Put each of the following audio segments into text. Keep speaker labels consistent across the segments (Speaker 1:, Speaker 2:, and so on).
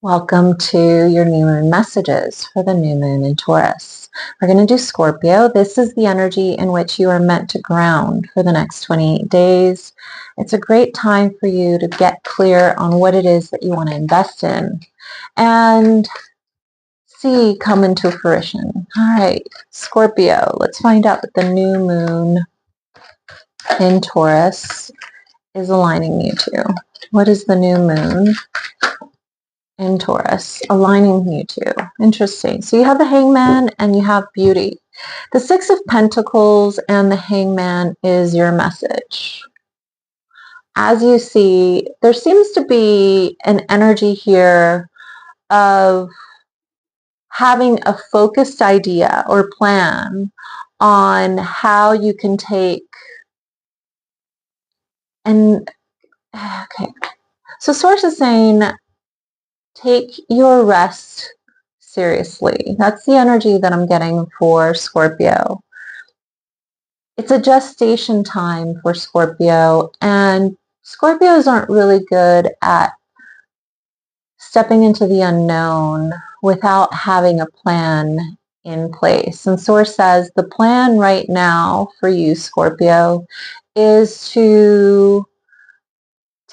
Speaker 1: Welcome to your new moon messages for the new moon in Taurus. We're going to do Scorpio. This is the energy in which you are meant to ground for the next 28 days. It's a great time for you to get clear on what it is that you want to invest in and see come into fruition. All right, Scorpio, let's find out what the new moon in Taurus is aligning you to. What is the new moon in Taurus aligning you to? Interesting. So you have the Hangman and you have Beauty. The Six of Pentacles and the Hangman is your message. As you see, there seems to be an energy here of having a focused idea or plan on how you can take okay. So Source is saying take your rest seriously. That's the energy that I'm getting for Scorpio. It's a gestation time for Scorpio, and Scorpios aren't really good at stepping into the unknown without having a plan in place. And Source says the plan right now for you, Scorpio, is to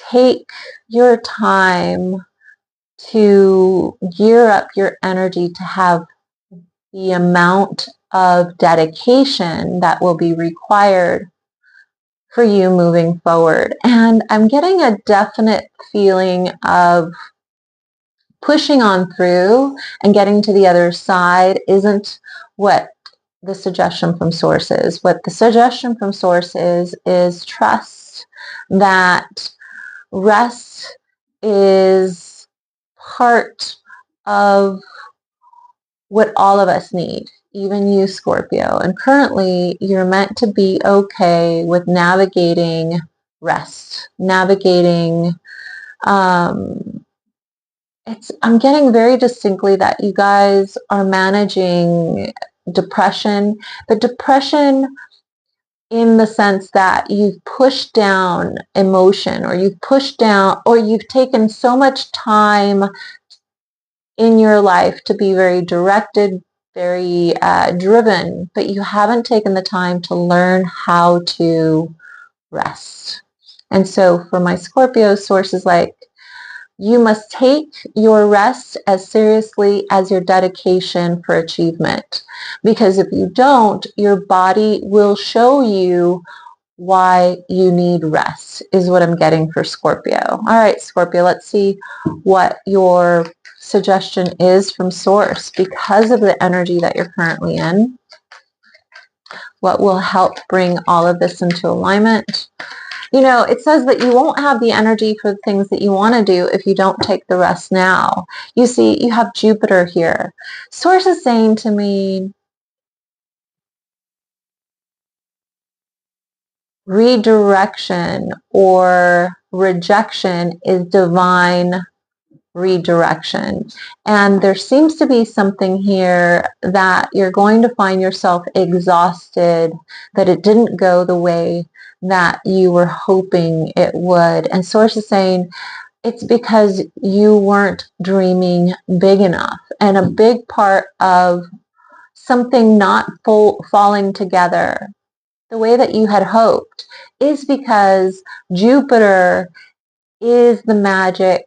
Speaker 1: take your time to gear up your energy to have the amount of dedication that will be required for you moving forward. And I'm getting a definite feeling of pushing on through and getting to the other side isn't what the suggestion from Source is. What the suggestion from Source is trust that rest is part of what all of us need, even you, Scorpio. And currently, you're meant to be okay with navigating rest, navigating. I'm getting very distinctly that you guys are managing depression, but depression in the sense that you've pushed down emotion, or you've pushed down, or you've taken so much time in your life to be very directed, very driven, but you haven't taken the time to learn how to rest. And so for my Scorpio, Source is like, you must take your rest as seriously as your dedication for achievement. Because if you don't, your body will show you why you need rest, is what I'm getting for Scorpio. All right, Scorpio, let's see what your suggestion is from Source because of the energy that you're currently in. What will help bring all of this into alignment? You know, it says that you won't have the energy for the things that you want to do if you don't take the rest now. You see, you have Jupiter here. Source is saying to me, redirection or rejection is divine redirection. And there seems to be something here that you're going to find yourself exhausted, that it didn't go the way that you were hoping it would. And Source is saying it's because you weren't dreaming big enough. And a big part of something not falling together the way that you had hoped is because Jupiter is the magic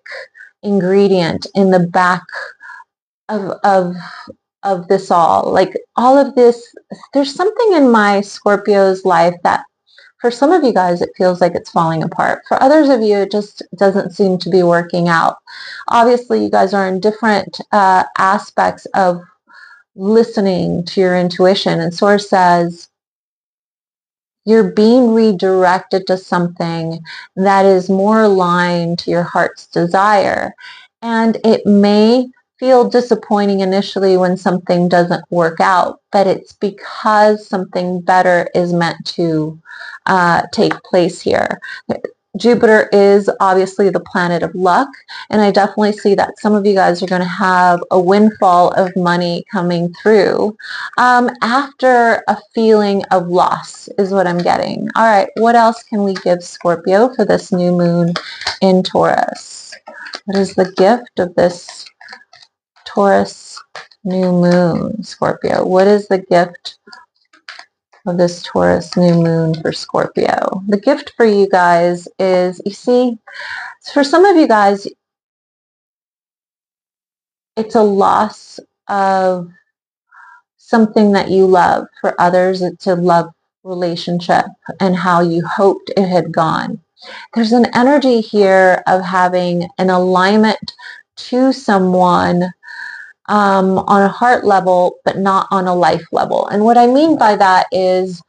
Speaker 1: ingredient in the back of this all. Like all of this, there's something in my Scorpio's life that for some of you guys, it feels like it's falling apart. For others of you, it just doesn't seem to be working out. Obviously, you guys are in different aspects of listening to your intuition. And Source says, you're being redirected to something that is more aligned to your heart's desire. And it may feel disappointing initially when something doesn't work out, but it's because something better is meant to take place here. Jupiter is obviously the planet of luck, and I definitely see that some of you guys are going to have a windfall of money coming through after a feeling of loss is what I'm getting. All right, what else can we give Scorpio for this new moon in Taurus? What is the gift of this Taurus new moon, Scorpio? What is the gift of this Taurus new moon for Scorpio? The gift for you guys is, you see, for some of you guys, it's a loss of something that you love. For others, it's a love relationship and how you hoped it had gone. There's an energy here of having an alignment to someone on a heart level, but not on a life level. And what I mean by that is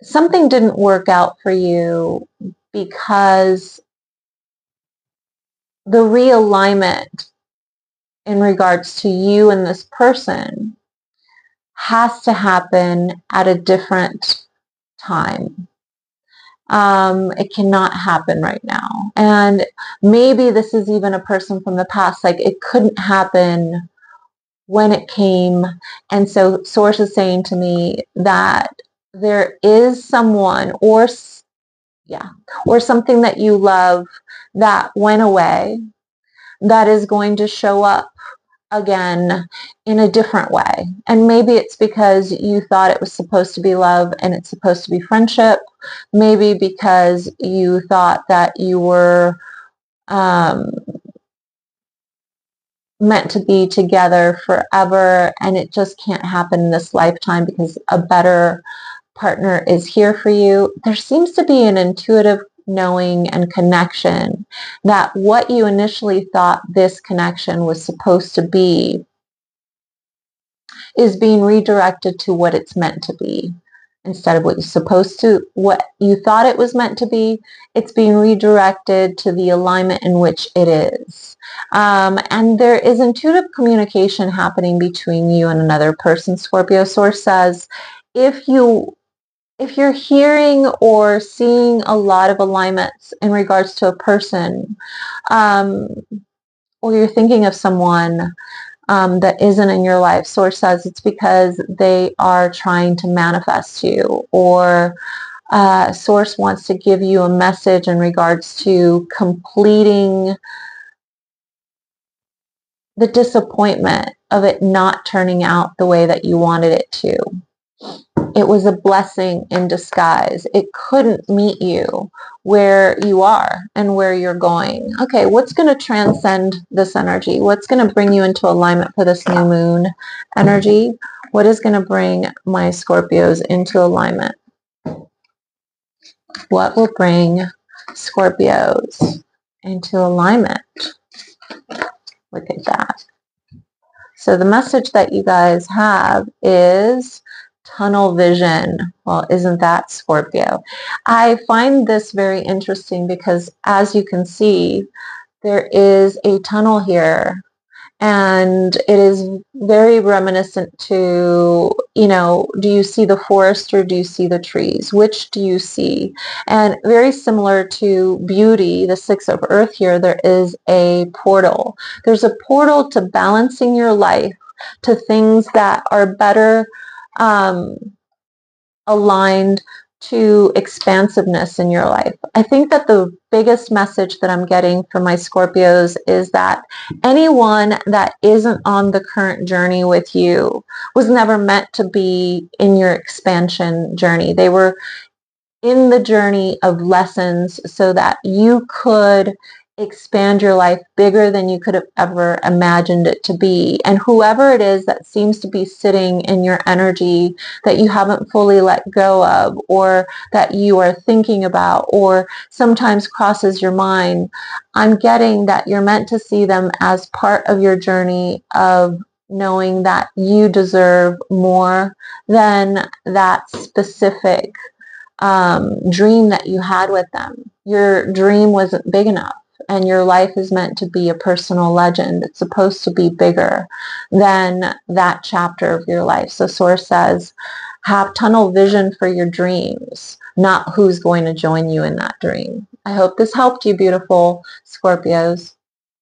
Speaker 1: something didn't work out for you because the realignment in regards to you and this person has to happen at a different time. It cannot happen right now. And maybe this is even a person from the past, like it couldn't happen when it came. And so Source is saying to me that there is someone or something that you love that went away that is going to show up again in a different way. And maybe it's because you thought it was supposed to be love and it's supposed to be friendship. Maybe because you thought that you were meant to be together forever and it just can't happen in this lifetime because a better partner is here for you. There seems to be an intuitive knowing and connection that what you initially thought this connection was supposed to be is being redirected to what it's meant to be. Instead of what you thought it was meant to be, it's being redirected to the alignment in which it is. And there is intuitive communication happening between you and another person, Scorpio. Source says, if you're hearing or seeing a lot of alignments in regards to a person, or you're thinking of someone that isn't in your life, Source says it's because they are trying to manifest you, or Source wants to give you a message in regards to completing the disappointment of it not turning out the way that you wanted it to. It was a blessing in disguise. It couldn't meet you where you are and where you're going. Okay, what's going to transcend this energy? What's going to bring you into alignment for this new moon energy? What is going to bring my Scorpios into alignment? What will bring Scorpios into alignment? Look at that. So the message that you guys have is tunnel vision. Well, isn't that Scorpio? I find this very interesting because, as you can see, there is a tunnel here, and it is very reminiscent to, do you see the forest or do you see the trees? Which do you see? And very similar to beauty, the Six of Earth here, there is a portal. There's a portal to balancing your life, to things that are better aligned to expansiveness in your life. I think that the biggest message that I'm getting from my Scorpios is that anyone that isn't on the current journey with you was never meant to be in your expansion journey. They were in the journey of lessons so that you could expand your life bigger than you could have ever imagined it to be. And whoever it is that seems to be sitting in your energy that you haven't fully let go of, or that you are thinking about, or sometimes crosses your mind, I'm getting that you're meant to see them as part of your journey of knowing that you deserve more than that specific dream that you had with them. Your dream wasn't big enough, and your life is meant to be a personal legend. It's supposed to be bigger than that chapter of your life. So Source says, have tunnel vision for your dreams, not who's going to join you in that dream. I hope this helped you, beautiful Scorpios.